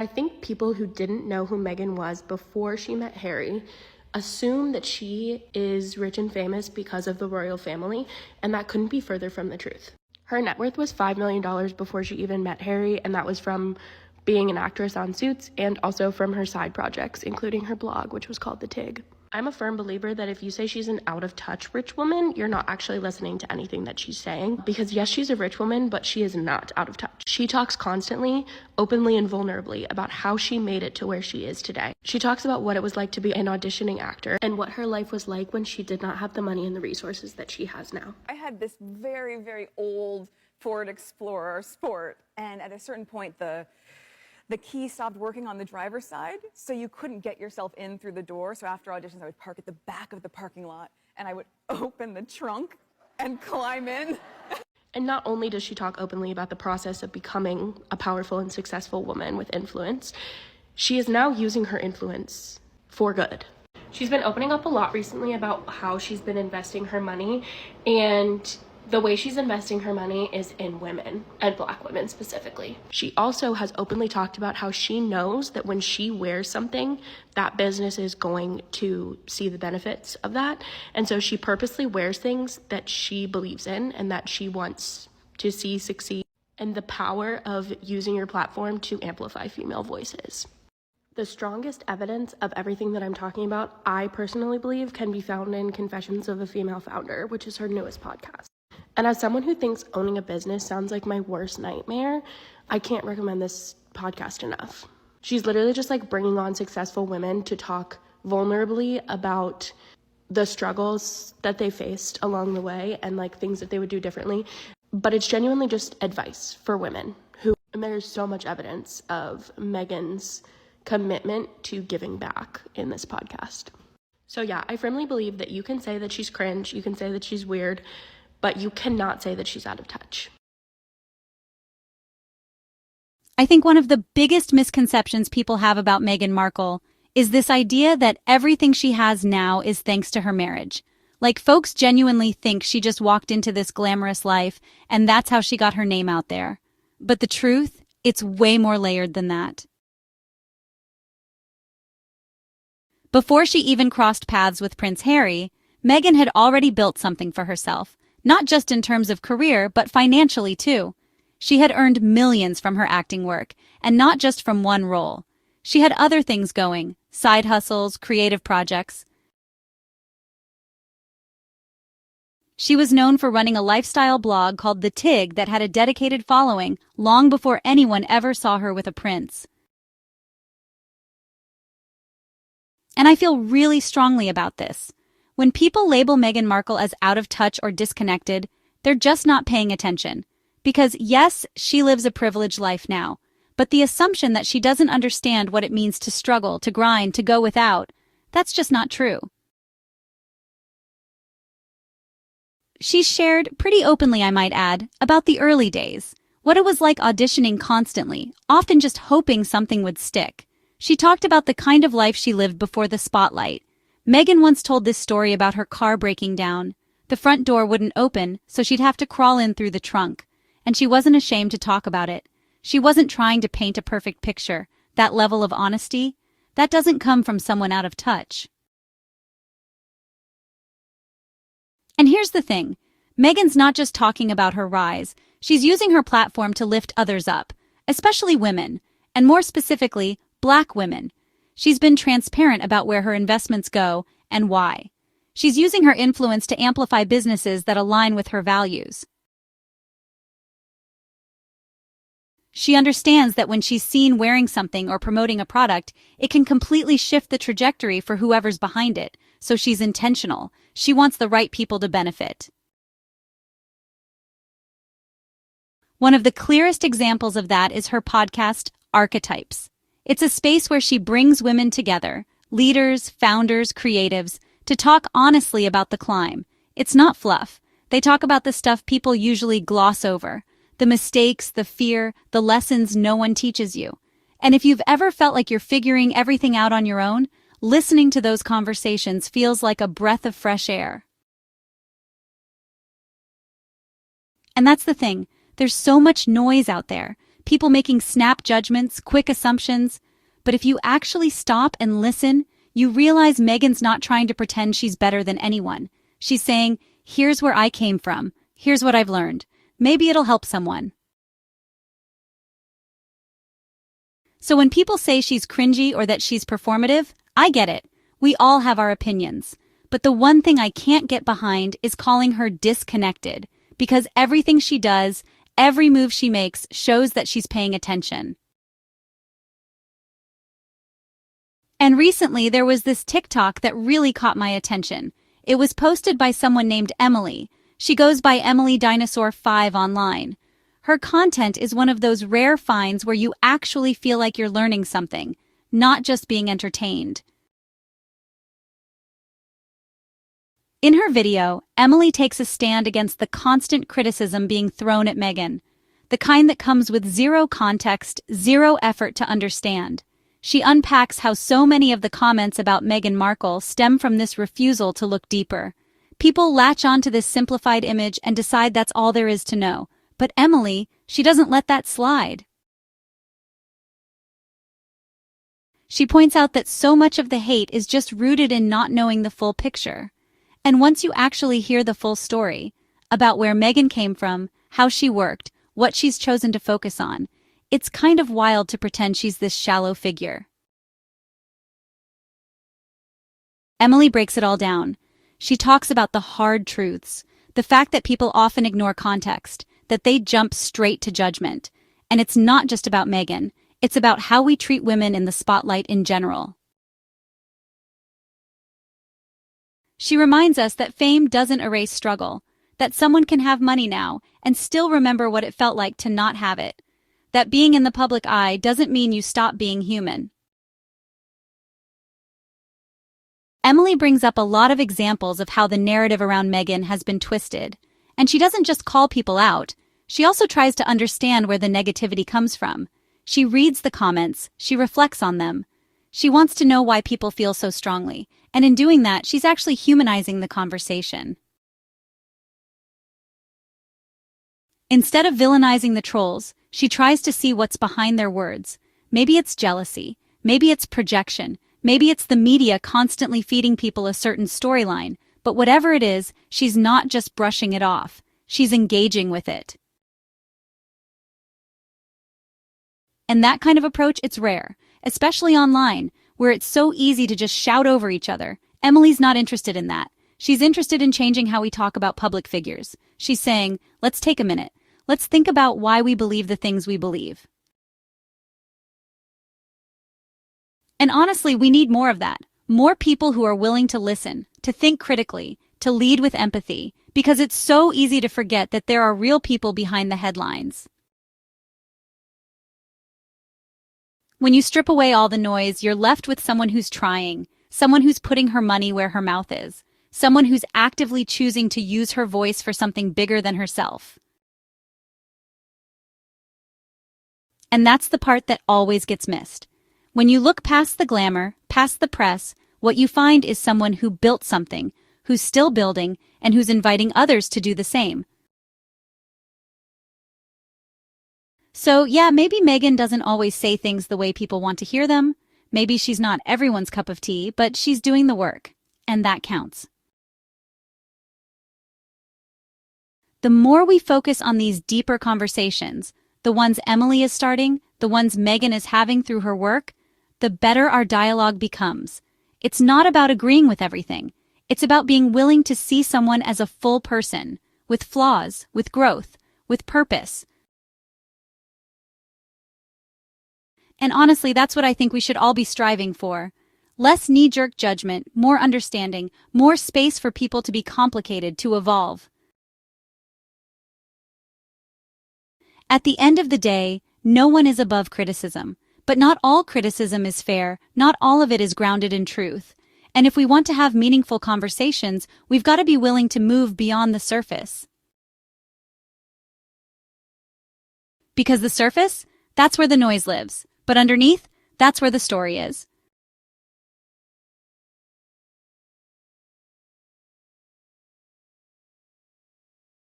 I think people who didn't know who Meghan was before she met Harry assume that she is rich and famous because of the royal family, and that couldn't be further from the truth. Her net worth was $5 million before she even met Harry, and that was from being an actress on Suits and also from her side projects, including her blog, which was called The Tig. I'm a firm believer that if you say she's an out-of-touch rich woman, you're not actually listening to anything that she's saying. Because yes, she's a rich woman, but she is not out of touch. She talks constantly, openly and vulnerably about how she made it to where she is today. She talks about what it was like to be an auditioning actor and what her life was like when she did not have the money and the resources that she has now. I had this very, very old Ford Explorer Sport, and at a certain point, the key stopped working on the driver's side, so you couldn't get yourself in through the door. So after auditions, I would park at the back of the parking lot, and I would open the trunk and climb in. And not only does she talk openly about the process of becoming a powerful and successful woman with influence, she is now using her influence for good. She's been opening up a lot recently about how she's been investing her money, and the way she's investing her money is in women, and Black women specifically. She also has openly talked about how she knows that when she wears something, that business is going to see the benefits of that. And so she purposely wears things that she believes in and that she wants to see succeed. And the power of using your platform to amplify female voices. The strongest evidence of everything that I'm talking about, I personally believe, can be found in Confessions of a Female Founder, which is her newest podcast. And as someone who thinks owning a business sounds like my worst nightmare, I can't recommend this podcast enough. She's literally just like bringing on successful women to talk vulnerably about the struggles that they faced along the way and like things that they would do differently. But it's genuinely just advice for women and there's so much evidence of Meghan's commitment to giving back in this podcast. So yeah, I firmly believe that you can say that she's cringe, you can say that she's weird, but you cannot say that she's out of touch. I think one of the biggest misconceptions people have about Meghan Markle is this idea that everything she has now is thanks to her marriage. Like, folks genuinely think she just walked into this glamorous life and that's how she got her name out there. But the truth, it's way more layered than that. Before she even crossed paths with Prince Harry, Meghan had already built something for herself. Not just in terms of career, but financially too. She had earned millions from her acting work, and not just from one role. She had other things going, side hustles, creative projects. She was known for running a lifestyle blog called The Tig that had a dedicated following long before anyone ever saw her with a prince. And I feel really strongly about this. When people label Meghan Markle as out of touch or disconnected, they're just not paying attention. Because yes, she lives a privileged life now, but the assumption that she doesn't understand what it means to struggle, to grind, to go without, that's just not true. She shared, pretty openly I might add, about the early days, what it was like auditioning constantly, often just hoping something would stick. She talked about the kind of life she lived before the spotlight. Meghan once told this story about her car breaking down. The front door wouldn't open, so she'd have to crawl in through the trunk. And she wasn't ashamed to talk about it. She wasn't trying to paint a perfect picture. That level of honesty, that doesn't come from someone out of touch. And here's the thing. Meghan's not just talking about her rise. She's using her platform to lift others up, especially women, and more specifically, Black women. She's been transparent about where her investments go and why. She's using her influence to amplify businesses that align with her values. She understands that when she's seen wearing something or promoting a product, it can completely shift the trajectory for whoever's behind it, so she's intentional. She wants the right people to benefit. One of the clearest examples of that is her podcast, Archetypes. It's a space where she brings women together, leaders, founders, creatives, to talk honestly about the climb. It's not fluff. They talk about the stuff people usually gloss over. The mistakes, the fear, the lessons no one teaches you. And if you've ever felt like you're figuring everything out on your own, listening to those conversations feels like a breath of fresh air. And that's the thing. There's so much noise out there. people making snap judgments, quick assumptions. But if you actually stop and listen, you realize Meghan's not trying to pretend she's better than anyone. She's saying, here's where I came from. Here's what I've learned. Maybe it'll help someone. So when people say she's cringy or that she's performative, I get it. We all have our opinions. But the one thing I can't get behind is calling her disconnected, because everything she does, every move she makes shows that she's paying attention. And recently there was this TikTok that really caught my attention. It was posted by someone named Emily. She goes by Emily dinosor5 online. Her content is one of those rare finds where you actually feel like you're learning something, not just being entertained. In her video, Emily takes a stand against the constant criticism being thrown at Meghan, the kind that comes with zero context, zero effort to understand. She unpacks how so many of the comments about Meghan Markle stem from this refusal to look deeper. People latch onto this simplified image and decide that's all there is to know. But Emily, she doesn't let that slide. She points out that so much of the hate is just rooted in not knowing the full picture. And once you actually hear the full story, about where Meghan came from, how she worked, what she's chosen to focus on, it's kind of wild to pretend she's this shallow figure. Emily breaks it all down. She talks about the hard truths, the fact that people often ignore context, that they jump straight to judgment. And it's not just about Meghan, it's about how we treat women in the spotlight in general. She reminds us that fame doesn't erase struggle, that someone can have money now and still remember what it felt like to not have it, that being in the public eye doesn't mean you stop being human. Emily brings up a lot of examples of how the narrative around Meghan has been twisted, and she doesn't just call people out, she also tries to understand where the negativity comes from. She reads the comments, she reflects on them. She wants to know why people feel so strongly, and in doing that, she's actually humanizing the conversation. Instead of villainizing the trolls, she tries to see what's behind their words. Maybe it's jealousy, maybe it's projection, maybe it's the media constantly feeding people a certain storyline, but whatever it is, she's not just brushing it off, she's engaging with it. And that kind of approach, it's rare, especially online, where it's so easy to just shout over each other. Emily's not interested in that. She's interested in changing how we talk about public figures. She's saying, let's take a minute. Let's think about why we believe the things we believe. And honestly, we need more of that. More people who are willing to listen, to think critically, to lead with empathy, because it's so easy to forget that there are real people behind the headlines. When you strip away all the noise, you're left with someone who's trying, someone who's putting her money where her mouth is, someone who's actively choosing to use her voice for something bigger than herself. And that's the part that always gets missed. When you look past the glamour, past the press, what you find is someone who built something, who's still building, and who's inviting others to do the same. So yeah, maybe Meghan doesn't always say things the way people want to hear them. Maybe she's not everyone's cup of tea, but she's doing the work, and that counts. The more we focus on these deeper conversations, the ones Emily is starting, the ones Meghan is having through her work, the better our dialogue becomes. It's not about agreeing with everything. It's about being willing to see someone as a full person, with flaws, with growth, with purpose. And honestly, that's what I think we should all be striving for. Less knee-jerk judgment, more understanding, more space for people to be complicated, to evolve. At the end of the day, no one is above criticism. But not all criticism is fair, not all of it is grounded in truth. And if we want to have meaningful conversations, we've got to be willing to move beyond the surface. Because the surface, that's where the noise lives. But underneath, that's where the story is.